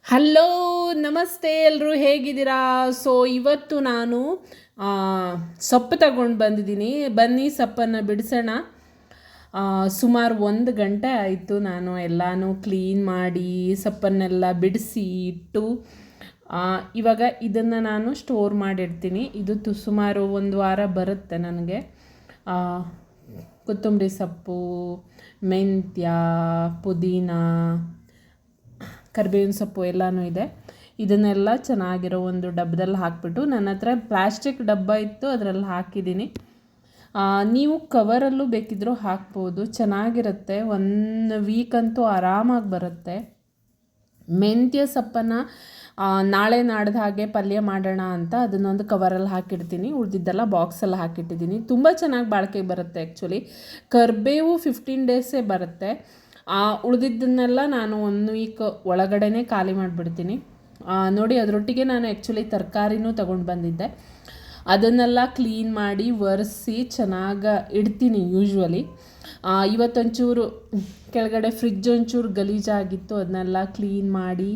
Hello, ನಮಸ್ತೆ ಎಲ್ಲರೂ, ಹೇಗಿದ್ದೀರಾ? ಸೊ ಇವತ್ತು ನಾನು ಸೊಪ್ಪು ತಗೊಂಡು ಬಂದಿದ್ದೀನಿ. ಬನ್ನಿ ಸೊಪ್ಪನ್ನು ಬಿಡಿಸೋಣ. ಸುಮಾರು 1 ಗಂಟೆ ಆಯಿತು ನಾನು ಎಲ್ಲನೂ ಕ್ಲೀನ್ ಮಾಡಿ ಸೊಪ್ಪನ್ನೆಲ್ಲ ಬಿಡಿಸಿ ಇಟ್ಟು. ಇವಾಗ ಇದನ್ನು ನಾನು ಸ್ಟೋರ್ ಮಾಡಿಡ್ತೀನಿ. ಇದು ಸುಮಾರು 1 ವಾರ ಬರುತ್ತೆ ನನಗೆ. ಕೊತ್ತಂಬರಿ ಸೊಪ್ಪು, ಮೆಂತ್ಯ, ಪುದೀನ, ಕರಿಬೇವಿನ ಸೊಪ್ಪು ಎಲ್ಲನೂ ಇದೆ. ಇದನ್ನೆಲ್ಲ ಚೆನ್ನಾಗಿರೋ ಒಂದು ಡಬ್ಬದಲ್ಲಿ ಹಾಕಿಬಿಟ್ಟು, ನನ್ನ ಹತ್ರ ಪ್ಲಾಸ್ಟಿಕ್ ಡಬ್ಬ ಇತ್ತು, ಅದರಲ್ಲಿ ಹಾಕಿದ್ದೀನಿ. ನೀವು ಕವರಲ್ಲೂ ಬೇಕಿದ್ರೂ ಹಾಕ್ಬೋದು, ಚೆನ್ನಾಗಿರುತ್ತೆ. 1 ವೀಕ್ ಅಂತೂ ಆರಾಮಾಗಿ ಬರುತ್ತೆ. ಮೆಂತ್ಯ ಸೊಪ್ಪನ್ನು ನಾಳೆ ನಾಡ್ದು ಹಾಗೆ ಪಲ್ಯ ಮಾಡೋಣ ಅಂತ ಅದನ್ನೊಂದು ಕವರಲ್ಲಿ ಹಾಕಿಡ್ತೀನಿ. ಉಳಿದಿದ್ದೆಲ್ಲ ಬಾಕ್ಸಲ್ಲಿ ಹಾಕಿಟ್ಟಿದ್ದೀನಿ. ತುಂಬ ಚೆನ್ನಾಗಿ ಬಾಳಿಕೆ ಬರುತ್ತೆ. ಆ್ಯಕ್ಚುಲಿ ಕರಿಬೇವು 15 ಡೇಸೇ ಬರುತ್ತೆ. ಉಳಿದಿದ್ದನ್ನೆಲ್ಲ ನಾನು 1 ವೀಕ್ ಒಳಗಡೆ ಖಾಲಿ ಮಾಡಿಬಿಡ್ತೀನಿ. ನೋಡಿ, ಅದರೊಟ್ಟಿಗೆ ನಾನು ಆ್ಯಕ್ಚುಲಿ ತರಕಾರಿನೂ ತೊಗೊಂಡು ಬಂದಿದ್ದೆ. ಅದನ್ನೆಲ್ಲ ಕ್ಲೀನ್ ಮಾಡಿ ಒರೆಸಿ ಚೆನ್ನಾಗಿ ಇಡ್ತೀನಿ ಯೂಶ್ವಲಿ. ಇವತ್ತೊಂಚೂರು ಕೆಳಗಡೆ ಫ್ರಿಜ್ ಒಂಚೂರು ಗಲೀಜಾಗಿತ್ತು, ಅದನ್ನೆಲ್ಲ ಕ್ಲೀನ್ ಮಾಡಿ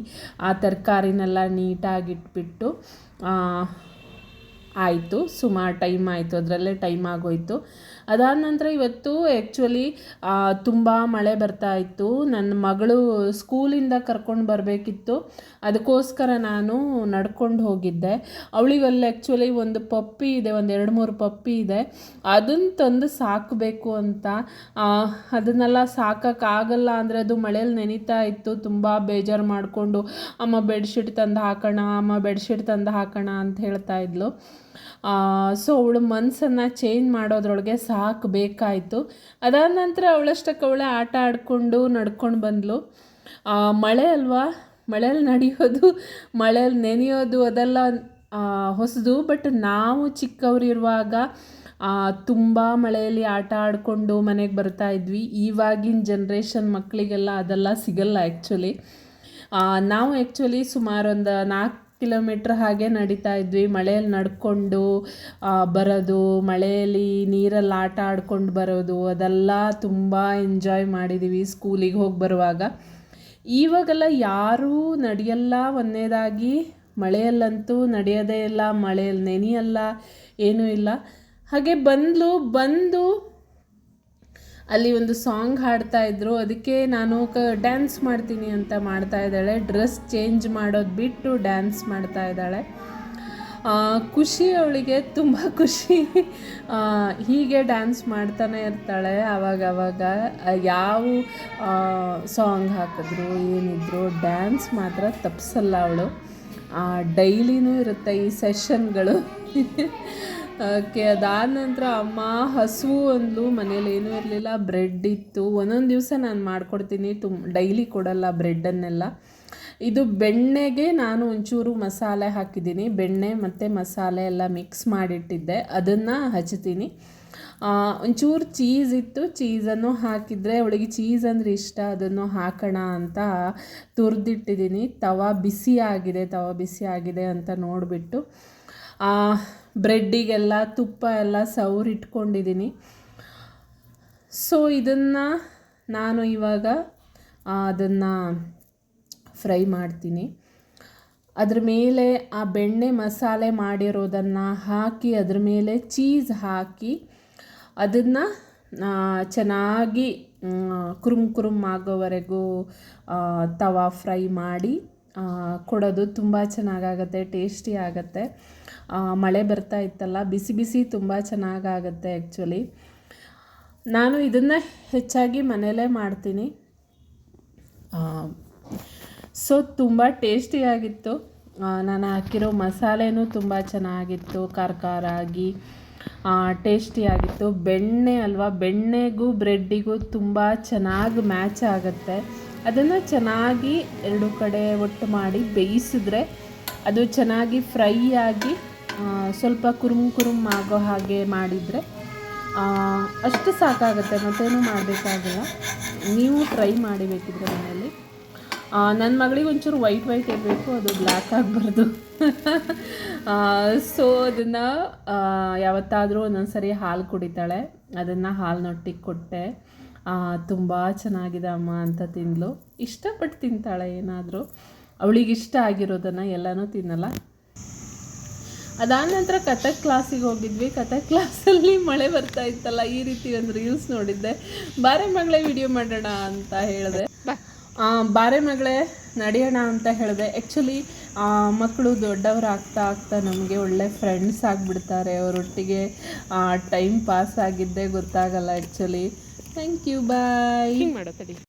ಆ ತರಕಾರಿನೆಲ್ಲ ನೀಟಾಗಿಟ್ಬಿಟ್ಟು ಆಯಿತು. ಸುಮಾರು ಟೈಮ್ ಆಯಿತು, ಅದರಲ್ಲೇ ಟೈಮ್ ಆಗೋಯಿತು. ಅದಾದ ನಂತರ ಇವತ್ತು ಆ್ಯಕ್ಚುಲಿ ತುಂಬ ಮಳೆ ಬರ್ತಾ ಇತ್ತು. ನನ್ನ ಮಗಳು ಸ್ಕೂಲಿಂದ ಕರ್ಕೊಂಡು ಬರಬೇಕಿತ್ತು, ಅದಕ್ಕೋಸ್ಕರ ನಾನು ನಡ್ಕೊಂಡು ಹೋಗಿದ್ದೆ. ಅವಳಿಗಲ್ಲಿ ಆ್ಯಕ್ಚುಲಿ ಒಂದು ಪಪ್ಪಿ ಇದೆ, ಒಂದು 2-3 ಪಪ್ಪಿ ಇದೆ. ಅದನ್ನು ತಂದು ಸಾಕಬೇಕು ಅಂತ. ಅದನ್ನೆಲ್ಲ ಸಾಕೋಕ್ಕಾಗಲ್ಲ ಅಂದರೆ ಅದು ಮಳೇಲಿ ನೆನೀತಾ ಇತ್ತು. ತುಂಬ ಬೇಜಾರು ಮಾಡಿಕೊಂಡು ಅಮ್ಮ ಬೆಡ್ಶೀಟ್ ತಂದು ಹಾಕೋಣ, ಅಮ್ಮ ಬೆಡ್ಶೀಟ್ ತಂದು ಹಾಕೋಣ ಅಂತ ಹೇಳ್ತಾ ಇದ್ಲು. ಸೊ ಅವಳು ಮನಸ್ಸನ್ನು ಚೇಂಜ್ ಮಾಡೋದ್ರೊಳಗೆ ಸಾಕಬೇಕಾಯಿತು. ಅದಾದ ನಂತರ ಅವಳಷ್ಟಕ್ಕೆ ಅವಳೇ ಆಟ ಆಡಿಕೊಂಡು ನಡ್ಕೊಂಡು ಬಂದಳು. ಮಳೆ ಅಲ್ವಾ, ಮಳೇಲಿ ನಡೆಯೋದು, ಮಳೇಲಿ ನೆನೆಯೋದು ಅದೆಲ್ಲ ಹೊಸದು. ಬಟ್ ನಾವು ಚಿಕ್ಕವರಿರುವಾಗ ತುಂಬ ಮಳೆಯಲ್ಲಿ ಆಟ ಆಡಿಕೊಂಡು ಮನೆಗೆ ಬರ್ತಾ ಇದ್ವಿ. ಇವಾಗಿನ ಜನ್ರೇಷನ್ ಮಕ್ಕಳಿಗೆಲ್ಲ ಅದೆಲ್ಲ ಸಿಗಲ್ಲ ಆ್ಯಕ್ಚುಲಿ. ನಾವು ಆ್ಯಕ್ಚುಲಿ ಸುಮಾರು ಒಂದು 4 ಕಿಲೋಮೀಟ್ರ್ ಹಾಗೆ ನಡೀತಾ ಇದ್ವಿ. ಮಳೆಯಲ್ಲಿ ನಡ್ಕೊಂಡು ಬರೋದು, ಮಳೆಯಲ್ಲಿ ನೀರಲ್ಲಿ ಆಟ ಆಡ್ಕೊಂಡು ಬರೋದು, ಅದೆಲ್ಲ ತುಂಬ ಎಂಜಾಯ್ ಮಾಡಿದ್ದೀವಿ ಸ್ಕೂಲಿಗೆ ಹೋಗಿ ಬರುವಾಗ. ಇವಾಗೆಲ್ಲ ಯಾರೂ ನಡೆಯಲ್ಲ. ಒಂದನೇದಾಗಿ ಮಳೆಯಲ್ಲಂತೂ ನಡೆಯೋದೇ ಇಲ್ಲ, ಮಳೆಯಲ್ಲಿ ನೆನೆಯಲ್ಲ, ಏನೂ ಇಲ್ಲ. ಹಾಗೆ ಬಂದು ಅಲ್ಲಿ ಒಂದು ಸಾಂಗ್ ಹಾಡ್ತಾಯಿದ್ರು. ಅದಕ್ಕೆ ನಾನು ಡ್ಯಾನ್ಸ್ ಮಾಡ್ತೀನಿ ಅಂತ ಮಾಡ್ತಾ ಇದ್ದಾಳೆ. ಡ್ರೆಸ್ ಚೇಂಜ್ ಮಾಡೋದು ಬಿಟ್ಟು ಡ್ಯಾನ್ಸ್ ಮಾಡ್ತಾ ಇದ್ದಾಳೆ. ಖುಷಿ, ಅವಳಿಗೆ ತುಂಬ ಖುಷಿ. ಹೀಗೆ ಡ್ಯಾನ್ಸ್ ಮಾಡ್ತಾನೆ ಇರ್ತಾಳೆ. ಆವಾಗ ಯಾವ ಸಾಂಗ್ ಹಾಕಿದ್ರು ಏನಿದ್ರು ಡ್ಯಾನ್ಸ್ ಮಾತ್ರ ತಪ್ಪಿಸಲ್ಲ ಅವಳು. ಡೈಲಿನೂ ಇರುತ್ತೆ ಈ ಸೆಷನ್ಗಳು. ಓಕೆ, ಅದಾದ ನಂತರ ಅಮ್ಮ ಹಸುವು ಅಂದ್ಲು. ಮನೇಲಿ ಏನೂ ಇರಲಿಲ್ಲ, ಬ್ರೆಡ್ ಇತ್ತು. ಒಂದೊಂದು ದಿವಸ ನಾನು ಮಾಡಿಕೊಡ್ತೀನಿ, ಡೈಲಿ ಕೊಡಲ್ಲ ಬ್ರೆಡ್ಡನ್ನೆಲ್ಲ. ಇದು ಬೆಣ್ಣೆಗೆ ನಾನು ಒಂಚೂರು ಮಸಾಲೆ ಹಾಕಿದ್ದೀನಿ. ಬೆಣ್ಣೆ ಮತ್ತು ಮಸಾಲೆ ಎಲ್ಲ ಮಿಕ್ಸ್ ಮಾಡಿಟ್ಟಿದ್ದೆ, ಅದನ್ನು ಹಚ್ತೀನಿ. ಒಂಚೂರು ಚೀಸ್ ಇತ್ತು, ಚೀಸನ್ನು ಹಾಕಿದರೆ ಅವಳಿಗೆ ಚೀಸ್ ಅಂದರೆ ಇಷ್ಟ, ಅದನ್ನು ಹಾಕೋಣ ಅಂತ ತುರಿದಿಟ್ಟಿದ್ದೀನಿ. ತವ ಬಿಸಿ ಆಗಿದೆ ಅಂತ ನೋಡಿಬಿಟ್ಟು ಬ್ರೆಡ್ಡಿಗೆಲ್ಲ ತುಪ್ಪ ಎಲ್ಲ ಸವರಿಟ್ಕೊಂಡಿದ್ದೀನಿ. ಸೊ ಇದನ್ನು ನಾನು ಇವಾಗ ಅದನ್ನು ಫ್ರೈ ಮಾಡ್ತೀನಿ. ಅದ್ರ ಮೇಲೆ ಆ ಬೆಣ್ಣೆ ಮಸಾಲೆ ಮಾಡಿರೋದನ್ನು ಹಾಕಿ, ಅದ್ರ ಮೇಲೆ ಚೀಸ್ ಹಾಕಿ, ಅದನ್ನು ಚೆನ್ನಾಗಿ ಕುರುಮ್ ಆಗೋವರೆಗೂ ತವಾ ಫ್ರೈ ಮಾಡಿ ಕೊಡೋದು. ತುಂಬ ಚೆನ್ನಾಗಾಗತ್ತೆ, ಟೇಸ್ಟಿ ಆಗುತ್ತೆ. ಮಳೆ ಬರ್ತಾ ಇತ್ತಲ್ಲ, ಬಿಸಿ ತುಂಬ ಚೆನ್ನಾಗಾಗತ್ತೆ. ಆ್ಯಕ್ಚುಲಿ ನಾನು ಇದನ್ನು ಹೆಚ್ಚಾಗಿ ಮನೆಯಲ್ಲೇ ಮಾಡ್ತೀನಿ. ಸೊ ತುಂಬ ಟೇಸ್ಟಿಯಾಗಿತ್ತು. ನಾನು ಹಾಕಿರೋ ಮಸಾಲೆನೂ ತುಂಬ ಚೆನ್ನಾಗಿತ್ತು, ಖಾರ ಆಗಿ ಟೇಸ್ಟಿಯಾಗಿತ್ತು. ಬೆಣ್ಣೆ ಅಲ್ವಾ, ಬೆಣ್ಣೆಗೂ ಬ್ರೆಡ್ಡಿಗೂ ತುಂಬ ಚೆನ್ನಾಗಿ ಮ್ಯಾಚ್ ಆಗುತ್ತೆ. ಅದನ್ನು ಚೆನ್ನಾಗಿ 2 ಕಡೆ ಒಟ್ಟು ಮಾಡಿ ಬೇಯಿಸಿದ್ರೆ ಅದು ಚೆನ್ನಾಗಿ ಫ್ರೈ ಆಗಿ ಸ್ವಲ್ಪ ಕುರುಮ್ ಆಗೋ ಹಾಗೆ ಮಾಡಿದರೆ ಅಷ್ಟು ಸಾಕಾಗುತ್ತೆ, ಮತ್ತೇನೂ ಮಾಡಬೇಕಾಗಿಲ್ಲ. ನೀವು ಟ್ರೈ ಮಾಡಿ ಬೇಕಿದ್ರೆ ಮನೆಯಲ್ಲಿ. ನನ್ನ ಮಗಳಿಗೆ ಒಂಚೂರು ವೈಟ್ ಇರಬೇಕು, ಅದು ಬ್ಲ್ಯಾಕ್ ಆಗಬಾರ್ದು. ಸೊ ಅದನ್ನು ಯಾವತ್ತಾದರೂ ಒಂದೊಂದು ಸರಿ ಹಾಲು ಕುಡಿತಾಳೆ, ಅದನ್ನು ಹಾಲಿನೊಟ್ಟಿಗೆ ಕೊಟ್ಟೆ. ತುಂಬ ಚೆನ್ನಾಗಿದೆ ಅಮ್ಮ ಅಂತ ತಿಂದಳು. ಇಷ್ಟಪಟ್ಟು ತಿಂತಾಳೆ ಏನಾದರೂ. ಅವಳಿಗೆ ಇಷ್ಟ ಆಗಿರೋದನ್ನು ಎಲ್ಲನೂ ತಿನ್ನಲ್ಲ. ಅದಾದ ನಂತರ ಕಥಕ್ ಕ್ಲಾಸಿಗೆ ಹೋಗಿದ್ವಿ. ಕಥಕ್ ಕ್ಲಾಸಲ್ಲಿ ಮಳೆ ಬರ್ತಾ ಇತ್ತಲ್ಲ, ಈ ರೀತಿ ಒಂದು ರೀಲ್ಸ್ ನೋಡಿದ್ದೆ. ಬಾರೆ ಮಗಳೇ ವಿಡಿಯೋ ಮಾಡೋಣ ಅಂತ ಹೇಳಿದೆ. ಬಾರೆ ಮಗಳೇ ನಡೆಯೋಣ ಅಂತ ಹೇಳಿದೆ. ಆ್ಯಕ್ಚುಲಿ ಮಕ್ಕಳು ದೊಡ್ಡವರಾಗ್ತಾ ಆಗ್ತಾ ನಮಗೆ ಒಳ್ಳೆ ಫ್ರೆಂಡ್ಸ್ ಆಗಿಬಿಡ್ತಾರೆ. ಅವರೊಟ್ಟಿಗೆ ಟೈಮ್ ಪಾಸ್ ಆಗಿದ್ದೇ ಗೊತ್ತಾಗಲ್ಲ ಆ್ಯಕ್ಚುಲಿ. Thank you, bye.